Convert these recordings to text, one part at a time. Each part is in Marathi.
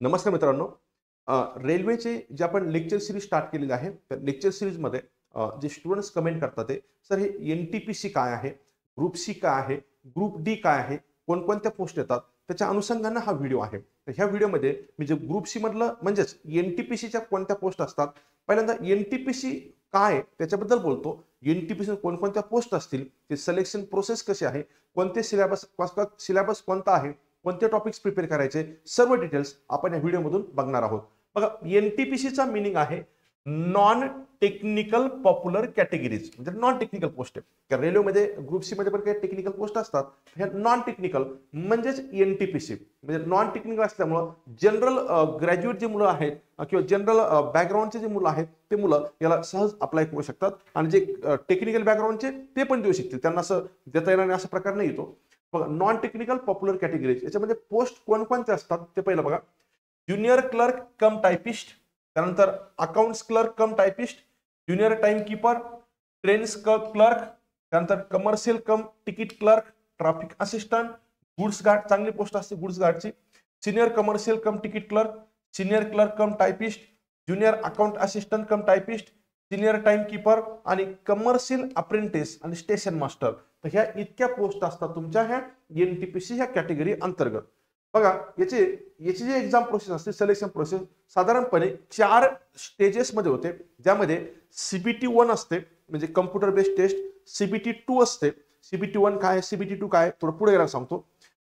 नमस्कार मित्रांनो. रेल्वेचे जे आपण लेक्चर सीरीज स्टार्ट केलेले आहे, त्या लेक्चर सीरीजमध्ये जे स्टुडंट्स कमेंट करतात ते, "सर हे एन-टी-पी-सी काय आहे? ग्रुप सी काय आहे? ग्रुप डी काय आहे? कोणकोणत्या पोस्ट येतात?" त्याच्या अनुषंगानं हा व्हिडिओ आहे. तर ह्या व्हिडिओमध्ये मी जे ग्रुप सी मधलं म्हणजेच एन-टी-पी-सीच्या कोणत्या पोस्ट असतात, पहिल्यांदा एन-टी-पी-सी काय आहे त्याच्याबद्दल बोलतो. एन-टी-पी-सी कोणकोणत्या पोस्ट असतील, ते सिलेक्शन प्रोसेस कशी आहे, कोणते सिलेबस कोणता आहे, कोणते टॉपिक्स प्रिपेअर करायचे, सर्व डिटेल्स आपण या व्हिडिओमधून बघणार आहोत. बघा, एनटीपीसीचा मीनिंग आहे नॉन टेक्निकल पॉप्युलर कॅटेगरीज, म्हणजे नॉन टेक्निकल पोस्ट आहे. रेल्वेमध्ये ग्रुप सी मध्ये पण काही टेक्निकल पोस्ट असतात, हे नॉन टेक्निकल म्हणजेच एनटीपीसी. म्हणजे नॉन टेक्निकल असल्यामुळं जनरल ग्रॅज्युएट जे मुलं आहेत किंवा जनरल बॅकग्राऊंडचे जे मुलं आहेत ते मुलं याला सहज अप्लाय करू शकतात, आणि जे टेक्निकल बॅकग्राऊंडचे ते पण देऊ शकतील. त्यांना असं देता येणार नाही असा प्रकार नाही येतो. बघा, नॉन टेक्निकल पॉप्युलर कॅटेगरीज याच्यामध्ये पोस्ट कोणकोणते असतात ते पहिलं बघा. ज्युनियर क्लर्क कम टायपिस्ट, त्यानंतर accounts clerk cum typist, junior time keeper, trains clerk, त्यानंतर commercial cum ticket clerk, traffic assistant, goods guard, चांगली पोस्ट असते गुड्स गार्डची, senior commercial cum ticket clerk, senior clerk cum typist, junior account assistant cum typist, senior time keeper आणि कमर्शियल अप्रेंटिस आणि स्टेशन मास्टर. तर ह्या इतक्या पोस्ट असतात तुमच्या ह्या एनटीपीसी ह्या कॅटेगरी अंतर्गत. बघा, याची जी एक्झाम प्रोसेस असते, सिलेक्शन प्रोसेस साधारणपणे 4 स्टेजेस मध्ये होते, ज्यामध्ये सीबीटी 1 असते म्हणजे कम्प्युटर बेस्ड टेस्ट, सीबीटी 2 असते. सीबीटी 1 काय आहे, सीबीटी 2 काय आहे, थोडं पुढे गेला सांगतो.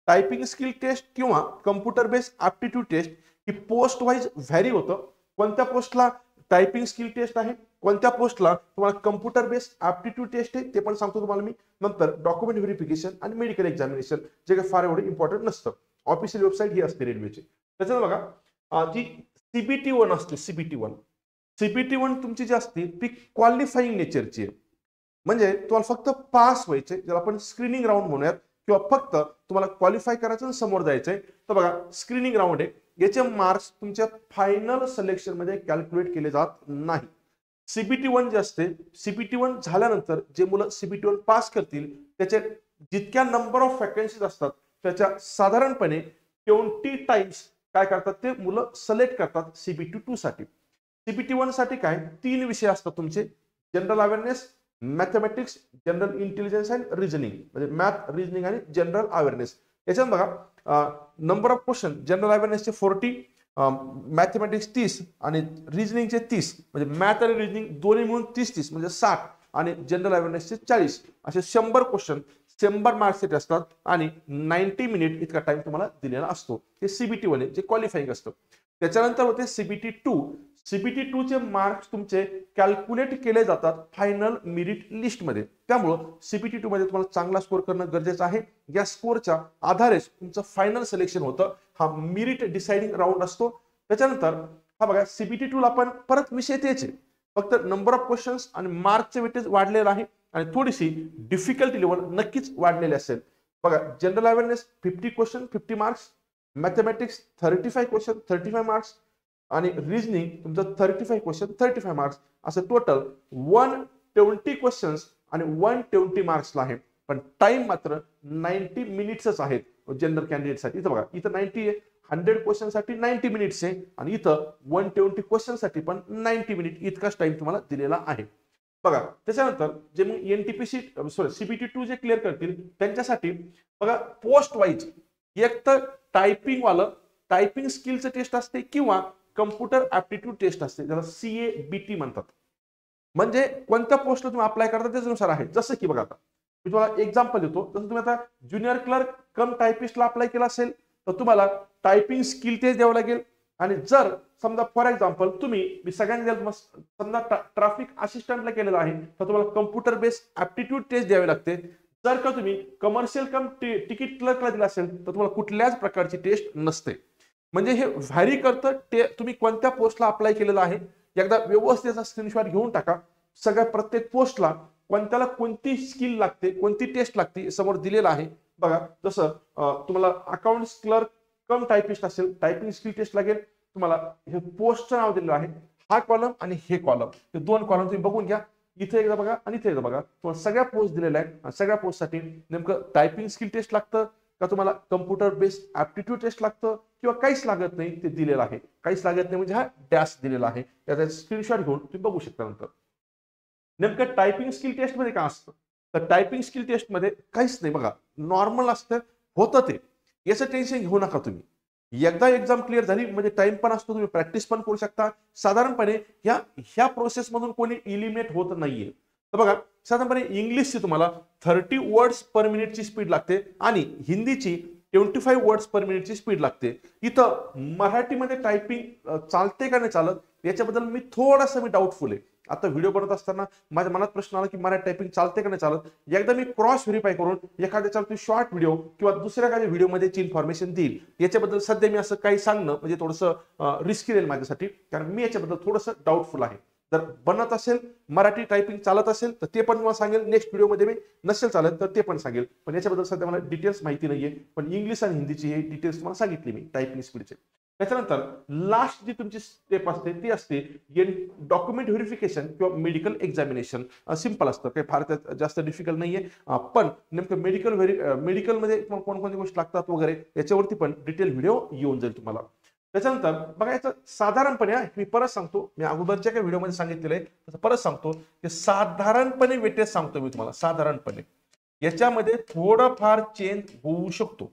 टायपिंग स्किल टेस्ट किंवा कम्प्युटर बेस्ड ॲप्टिट्यूड टेस्ट ही पोस्ट वाईज व्हॅरी होतं. कोणत्या पोस्टला टायपिंग स्किल टेस्ट आहे, कोणत्या पोस्टला तुम्हाला कम्प्युटर बेस्ड ॲप्टिट्यूड टेस्ट आहे ते पण सांगतो तुम्हाला मी. नंतर डॉक्युमेंट व्हेरिफिकेशन आणि मेडिकल एक्झामिनेशन, जे काही फार एवढं इम्पॉर्टंट नसतं. ऑफिशियल वेबसाईट ही असते रेल्वेची. त्याच्यात बघा, जी सीबीटी 1 असते, सीबीटी 1 तुमची जी असते ती क्वालिफाईंग नेचरची आहे. म्हणजे तुम्हाला फक्त पास व्हायचंय, ज्याला आपण स्क्रीनिंग राऊंड म्हणूयात, किंवा फक्त तुम्हाला क्वालिफाय करायचं आणि समोर जायचंय. तर बघा, स्क्रीनिंग राऊंड आहे, याचे मार्क्स तुमच्या फायनल सिलेक्शन मध्ये कॅल्क्युलेट केले जात नाही. सीबीटी 1 जे असते, सीबीटी 1 झाल्यानंतर जे मुलं सीबीटी 1 पास करतील त्याचे जितक्या नंबर ऑफ वॅकन्सीज असतात त्याच्या साधारणपणे 20 टाइम्स काय करतात ते मुलं सिलेक्ट करतात सीबीटी 2 साठी. सीबीटी 1 साठी काय 3 विषय असतात तुमचे: general awareness, mathematics, general intelligence and reasoning, म्हणजे मॅथ, रिजनिंग आणि जनरल अवेअरनेस. याच्यात बघा, नंबर ऑफ क्वेश्चन जनरल अवेअरनेसचे 40, मॅथमॅटिक्स 30 आणि रिजनिंगचे 30, म्हणजे मॅथ आणि रिजनिंग दोन्ही मिळून 30-30 म्हणजे 60, आणि जनरल अवेअरनेसचे 40, असे 100 क्वेश्चन 100 मार्क्सचे असतात आणि 90 मिनिट इतका टाइम तुम्हाला दिलेला असतो. हे सीबीटी 1 जे क्वालिफाईंग असतं. त्याच्यानंतर होते सीबीटी 2. सीबीटी 2 चे मार्क्स तुमचे कॅल्क्युलेट केले जातात फायनल मेरिट लिस्ट मध्ये. त्यामुळं सीबीटी 2 मध्ये तुम्हाला चांगला स्कोर करणं गरजेचं आहे. या स्कोरच्या आधारेच तुमचं फायनल सिलेक्शन होतं. हा मेरिट डिसाइडिंग राऊंड असतो. त्याच्यानंतर हा बघा, सीबीटी 2 ला आपण परत विषय तेच आहे, फक्त नंबर ऑफ क्वेश्चन्स आणि मार्क्सचे वेटेज वाढलेलं आहे आणि थोडीशी डिफिकल्टी लेवल नक्कीच वाढलेली असेल. बघा, general awareness 50 question 50 marks, mathematics 35 question 35 marks, आणि रिजनिंग तुमचं 35 क्वेश्चन 35 मार्क्स, असं टोटल 120 क्वेश्चन्स आणि 120 मार्क्सला आहे. पण टाइम मात्र 90 मिनिट्सच आहेत जनरल कॅन्डिडेटसाठी. इथं बघा, इथं 90 आहे, 100 क्वेश्चन साठी 90 मिनिट्स आहे, आणि इथं 120 क्वेश्चन साठी पण 90 मिनिट इतकाच टाइम तुम्हाला दिलेला आहे. बघा, त्याच्यानंतर जे मग एनटीपीसी सीबीटी 2 जे क्लिअर करतील त्यांच्यासाठी बघा, पोस्ट वाईज एक तर टायपिंग वालं टायपिंग स्किलचं टेस्ट असते किंवा कम्प्युटर ऍप्टिट्यूड टेस्ट असते, ज्याला सीएबीटी म्हणतात. म्हणजे कोणत्या पोस्टला तुम्ही अप्लाय करता त्याच्यानुसार आहे. जसं की बघा, आता मी तुम्हाला एक्झाम्पल देतो. जसं तुम्ही आता ज्युनियर क्लर्क कम टायपिस्टला अप्लाय केला असेल तर तुम्हाला टायपिंग स्किल टेस्ट द्यावं लागेल. आणि जर समजा फॉर एक्झाम्पल मी सगळ्यांना समजा ट्रॅफिक असिस्टंटला केलेलं आहे तर तुम्हाला कम्प्युटर बेस्ड ऍप्टिट्यूड टेस्ट द्यावी लागते. जर का तुम्ही कमर्शियल कम तिकीट क्लर्कला दिला असेल तर तुम्हाला कुठल्याच प्रकारची टेस्ट नसते. म्हणजे हे व्हॅरी करतं ते तुम्ही कोणत्या पोस्टला अप्लाय केलेलं आहे. एकदा व्यवस्थित स्क्रीनशॉट घेऊन टाका. सगळ्या प्रत्येक पोस्टला कोणत्याला कोणती स्किल लागते, कोणती टेस्ट लागते समोर दिलेलं आहे. बघा, जसं तुम्हाला अकाउंट्स क्लर्क कम टायपिस्ट असेल, टायपिंग स्किल टेस्ट लागेल. तुम्हाला हे पोस्टचं नाव दिलेलं आहे, हा कॉलम आणि हे कॉलम, हे 2 कॉलम तुम्ही बघून घ्या. इथे एकदा बघा आणि इथे एकदा बघा. तुम्हाला सगळ्या पोस्ट दिलेल्या आहेत. सगळ्या पोस्टसाठी नेमकं टायपिंग स्किल टेस्ट लागतं, का तुम्हाला कम्प्युटर बेस्ड ऍप्टिट्यूड टेस्ट लागतं किंवा काहीच लागत नाही ते दिलेलं आहे. काहीच लागत नाही म्हणजे हा डॅश दिलेला आहे. त्याचा स्क्रीनशॉट घेऊन तुम्ही बघू शकता नंतर. नेमकं टायपिंग स्किल टेस्टमध्ये काय असतं, तर टायपिंग स्किल टेस्टमध्ये काहीच नाही बघा, नॉर्मल असतं, होतं ते. याचं टेन्शन घेऊ नका तुम्ही. एकदा एक्झाम क्लिअर झाली म्हणजे टाइम पण असतो, तुम्ही प्रॅक्टिस पण करू शकता. साधारणपणे ह्या प्रोसेसमधून कोणी इलिमिनेट होत नाहीये. तर बघा, साधारणपणे इंग्लिशची तुम्हाला 30 वर्ड्स पर मिनिटची स्पीड लागते आणि हिंदीची 25 वर्ड्स पर मिनिटची स्पीड लागते. इथं मराठीमध्ये टायपिंग चालते का नाही चालत याच्याबद्दल मी डाऊटफुल आहे. आता व्हिडिओ बनवत असताना माझ्या मनात प्रश्न आला की मराठी टायपिंग चालते का नाही चालत. एकदा मी क्रॉस व्हेरीफाय करून एखाद्या शॉर्ट व्हिडिओ किंवा दुसऱ्या काही व्हिडिओमध्ये इन्फॉर्मेशन देईल. याच्याबद्दल सध्या मी असं काही सांगणं म्हणजे थोडंसं रिस्की राहील माझ्यासाठी, कारण मी याच्याबद्दल थोडंसं डाऊटफुल आहे. जर बनत असेल, मराठी टायपिंग चालत असेल तर ते पण मला सांगेल. नेक्स्ट व्हिडिओमध्ये मी नसेल चालत तर ते पण सांगेल. पण याच्याबद्दल सध्या मला डिटेल्स माहिती नाहीये. पण इंग्लिश आणि हिंदीची हे डिटेल्स तुम्हाला सांगितली मी टायपिंग स्पीडचे. त्याच्यानंतर लास्ट जी तुमची स्टेप असते ती असते डॉक्युमेंट व्हेरिफिकेशन किंवा मेडिकल एक्झामिनेशन. सिंपल असतं, काही फार त्यात जास्त डिफिकल्ट नाहीये. पण नेमकं मेडिकलमध्ये कोणकोणत्या गोष्टी लागतात वगैरे याच्यावरती पण डिटेल व्हिडिओ येऊन जाईल तुम्हाला. त्याच्यानंतर बघा, याचं साधारणपणे मी परत सांगतो, मी अगोदरच्या काही व्हिडिओमध्ये सांगितलेलं आहे तसं परत सांगतो की साधारणपणे वेटेज सांगतो मी तुम्हाला. साधारणपणे याच्यामध्ये थोडंफार चेंज होऊ शकतो.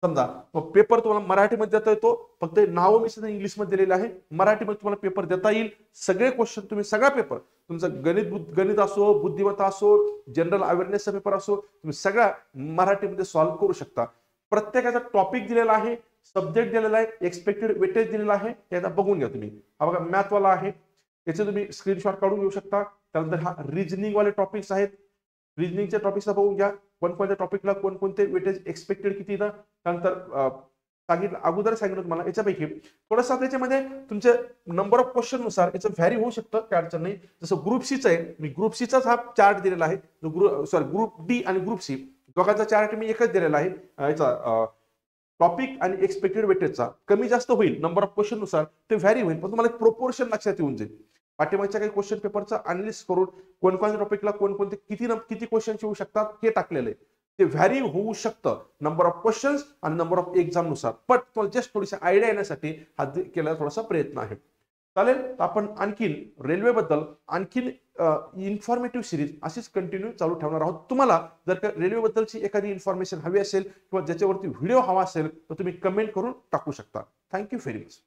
समजा पेपर तुम्हाला मराठीमध्ये देता येतो, फक्त नाव मी सुद्धा इंग्लिशमध्ये दिलेलं आहे. मराठीमध्ये तुम्हाला पेपर देता येईल. सगळे क्वेश्चन तुम्ही सगळा पेपर तुमचं गणित असो, बुद्धिमत्ता असो, जनरल अवेअरनेसचा पेपर असो, तुम्ही सगळा मराठीमध्ये सॉल्व्ह करू शकता. प्रत्येकाचा टॉपिक दिलेला आहे, सब्जेक्ट दिलेला आहे, एक्सपेक्टेड वेटेज दिलेला आहे. याचा बघून घ्या तुम्ही. हा बघा मॅथवाला आहे, याचे तुम्ही स्क्रीनशॉट काढून घेऊ शकता. त्यानंतर हा रिजनिंग वाले टॉपिक्स आहेत. रिजनिंगच्या टॉपिक्सला बघून घ्या, कोणकोणत्या टॉपिकला कोणकोणते वेटेज एक्सपेक्टेड किती येतं. त्यानंतर अगोदर सांगितलं तुम्हाला. याच्यापैकी थोडंसं त्याच्यामध्ये तुमच्या नंबर ऑफ क्वेश्चन नुसार याचं व्हॅरी होऊ शकतं, काय अडचण नाही. जसं ग्रुप सीचा आहे, मी ग्रुप सीचाच हा चार्ट दिलेला आहे. ग्रुप डी आणि ग्रुप सी दोघांचा चार्ट मी एकच दिलेला आहे. याचा टॉपिक आणि एक्सपेक्टेड वेटेजचा कमी जास्त होईल नंबर ऑफ क्वेश्चन नुसार, ते व्हॅरी होईल. पण तुम्हाला एक प्रोपोर्शन लक्षात येऊन जाईल. पाठीमागच्या काही क्वेश्चन पेपरचा अनालिसिस करून कोणकोणत्या टॉपिकला कोणकोणते किती क्वेश्चन येऊ शकतात हे टाकलेलं आहे. ते व्हॅरी होऊ शकतं नंबर ऑफ क्वेश्चन्स आणि नंबर ऑफ एक्झाम नुसार. पण तुम्हाला जस्ट थोडीशी आयडिया येण्यासाठी हा केलेला थोडासा प्रयत्न आहे. चालेल, तर आपण आणखीन रेल्वेबद्दल आणखीन इन्फॉर्मेटिव्ह सिरीज अशीच कंटिन्यू चालू ठेवणार आहोत. तुम्हाला जर का रेल्वेबद्दलची एखादी इन्फॉर्मेशन हवी असेल किंवा ज्याच्यावरती व्हिडिओ हवा असेल तर तुम्ही कमेंट करून टाकू शकता. Thank you very much.